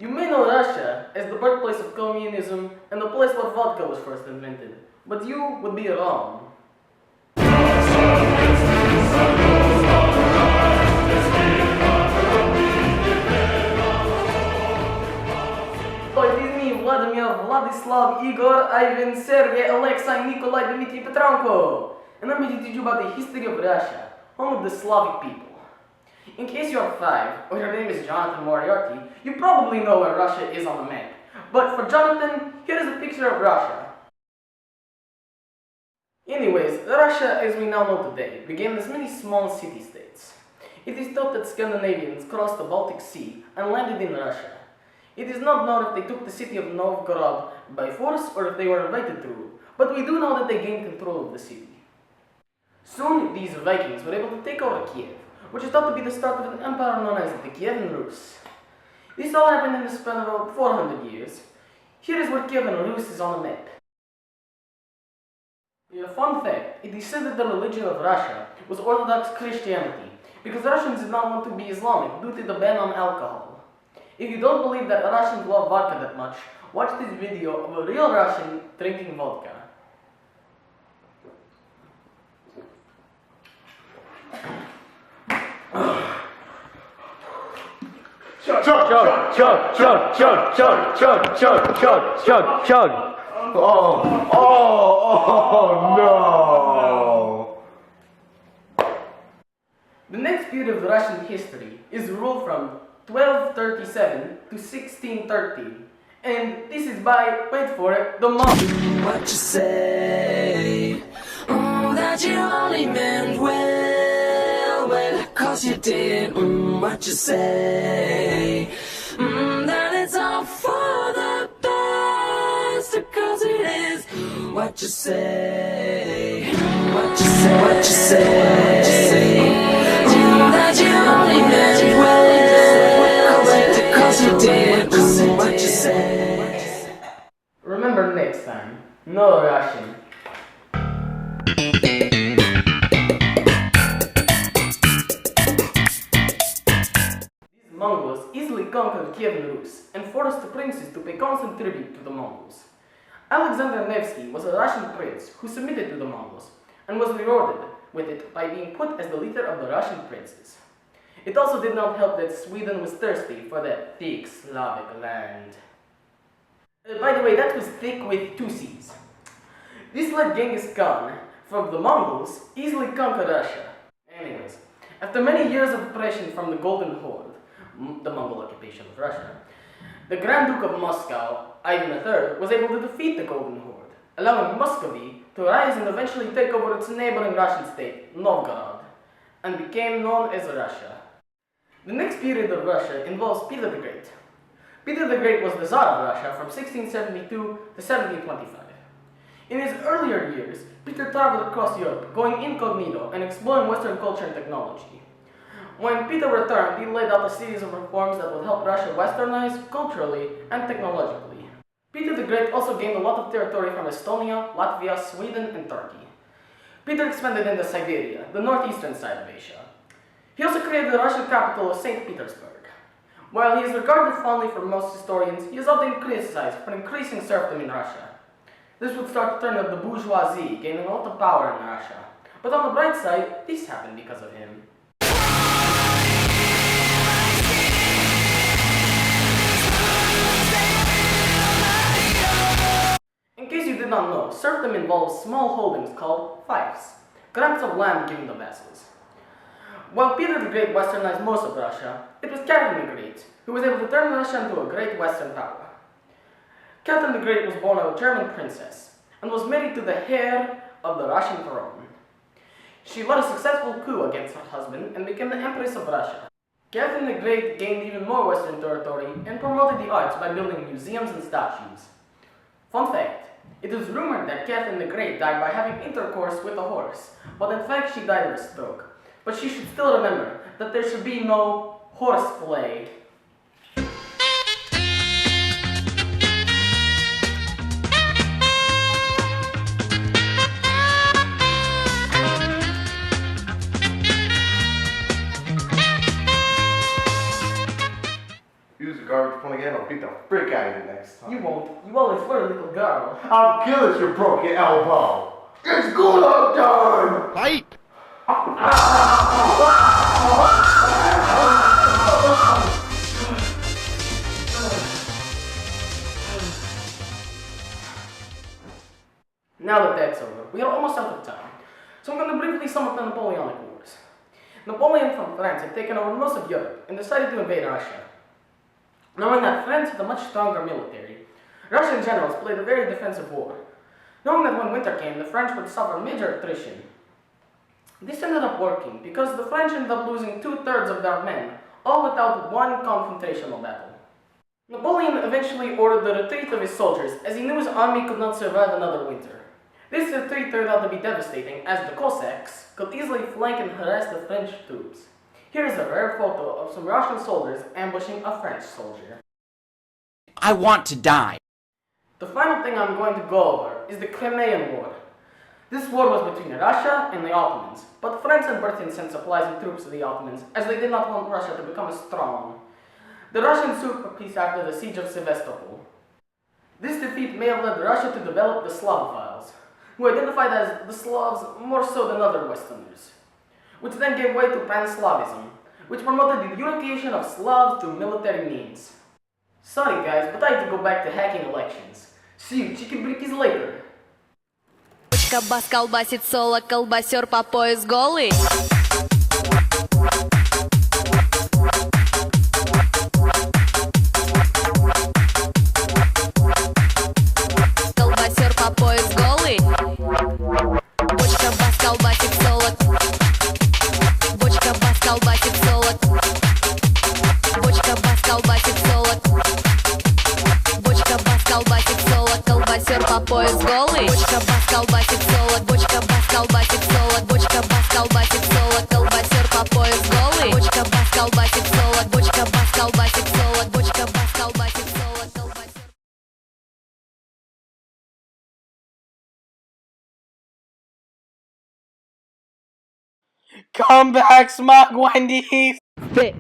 You may know Russia as the birthplace of communism and the place where vodka was first invented, but you would be wrong. So it is me, Vladimir, Vladislav, Igor, Ivan, Sergey, Alexei, Nikolai, Dmitry, Petranko, and I'm going to teach you about the history of Russia, home of the Slavic people. In case you are 5, or your name is Jonathan Moriarty, you probably know where Russia is on the map. But for Jonathan, here is a picture of Russia. Anyways, Russia as we now know today began as many small city-states. It is thought that Scandinavians crossed the Baltic Sea and landed in Russia. It is not known if they took the city of Novgorod by force or if they were invited through, but we do know that they gained control of the city. Soon, these Vikings were able to take over Kiev, which is thought to be the start of an empire known as the Kievan Rus. This all happened in the span of about 400 years. Here is where Kievan Rus is on the map. A fun fact, it is said that the religion of Russia was Orthodox Christianity, because Russians did not want to be Islamic due to the ban on alcohol. If you don't believe that Russians love vodka that much, watch this video of a real Russian drinking vodka. Chug, chug, chug, chug, chug, chug, chug, chug, chug, chug, chug. Oh no! The next period of Russian history is ruled from 1237 to 1630, and this is by, wait for it, the Mongols. What you say? That you only meant well, 'cause you did. What you say? That it's all for the best, 'cause it is. What you say? What you say? What you say? That you only meant well, 'cause you did. What you say? Remember next time, no Russian. Mongols easily conquered Kievan Rus and forced the princes to pay constant tribute to the Mongols. Alexander Nevsky was a Russian prince who submitted to the Mongols and was rewarded with it by being put as the leader of the Russian princes. It also did not help that Sweden was thirsty for that thick Slavic land. By the way, that was thick with 2 C's. This let Genghis Khan from the Mongols easily conquer Russia. Anyways, after many years of oppression from the Golden Horde, the Mongol occupation of Russia, the Grand Duke of Moscow, Ivan III, was able to defeat the Golden Horde, allowing Muscovy to rise and eventually take over its neighboring Russian state, Novgorod, and became known as Russia. The next period of Russia involves Peter the Great. Peter the Great was the Tsar of Russia from 1672 to 1725. In his earlier years, Peter traveled across Europe, going incognito and exploring Western culture and technology. When Peter returned, he laid out a series of reforms that would help Russia westernize culturally and technologically. Peter the Great also gained a lot of territory from Estonia, Latvia, Sweden, and Turkey. Peter expanded into Siberia, the northeastern side of Asia. He also created the Russian capital of St. Petersburg. While he is regarded fondly for most historians, he is often criticized for increasing serfdom in Russia. This would start the turn of the bourgeoisie, gaining a lot of power in Russia. But on the bright side, this happened because of him. In case you did not know, serfdom involves small holdings called fiefs, grants of land given to vassals. While Peter the Great westernized most of Russia, it was Catherine the Great who was able to turn Russia into a great western power. Catherine the Great was born of a German princess and was married to the heir of the Russian throne. She led a successful coup against her husband and became the Empress of Russia. Catherine the Great gained even more western territory and promoted the arts by building museums and statues. Fun fact, it is rumored that Catherine the Great died by having intercourse with a horse, but in fact she died of a stroke. But she should still remember that there should be no horseplay. Use a garbage again, I'll beat the frick out of you next time. You won't. You always were a little girl. I'll kill if you broke your elbow. It's gulag time! Fight! Now that that's over, we are almost out of time. So I'm going to briefly sum up the Napoleonic Wars. Napoleon from France had taken over most of Europe and decided to invade Russia. Knowing that France had a much stronger military, Russian generals played a very defensive war. Knowing that when winter came, the French would suffer major attrition. This ended up working because the French ended up losing 2/3 of their men, all without one confrontational battle. Napoleon eventually ordered the retreat of his soldiers as he knew his army could not survive another winter. This retreat turned out to be devastating as the Cossacks could easily flank and harass the French troops. Here is a rare photo of some Russian soldiers ambushing a French soldier. I want to die. The final thing I'm going to go over is the Crimean War. This war was between Russia and the Ottomans, but France and Britain sent supplies and troops to the Ottomans as they did not want Russia to become as strong. The Russians sued for peace after the siege of Sevastopol. This defeat may have led Russia to develop the Slavophiles, who identified as the Slavs more so than other Westerners, which then gave way to Pan-Slavism, which promoted the unification of Slavs through military means. Sorry guys, but I have to go back to hacking elections. See you chicken-brickies later. Бочка бас колбасит соло, колбасер по пояс голый. Колбасер по пояс голый. Бочка бас колбасит соло. Бочка бас колбасит соло. Бочка бас колбасит соло. Бочка бас колбасит соло, колбасер по пояс голый. Бочка бас колбасит соло, бочка бас колбасит соло, бочка бас колбасит соло, колбасер по пояс голый. Бочка бас колбасит соло, бочка бас колбасит соло, бочка бас колбасит соло, колбасер. Come back, Smug Wendy! Fit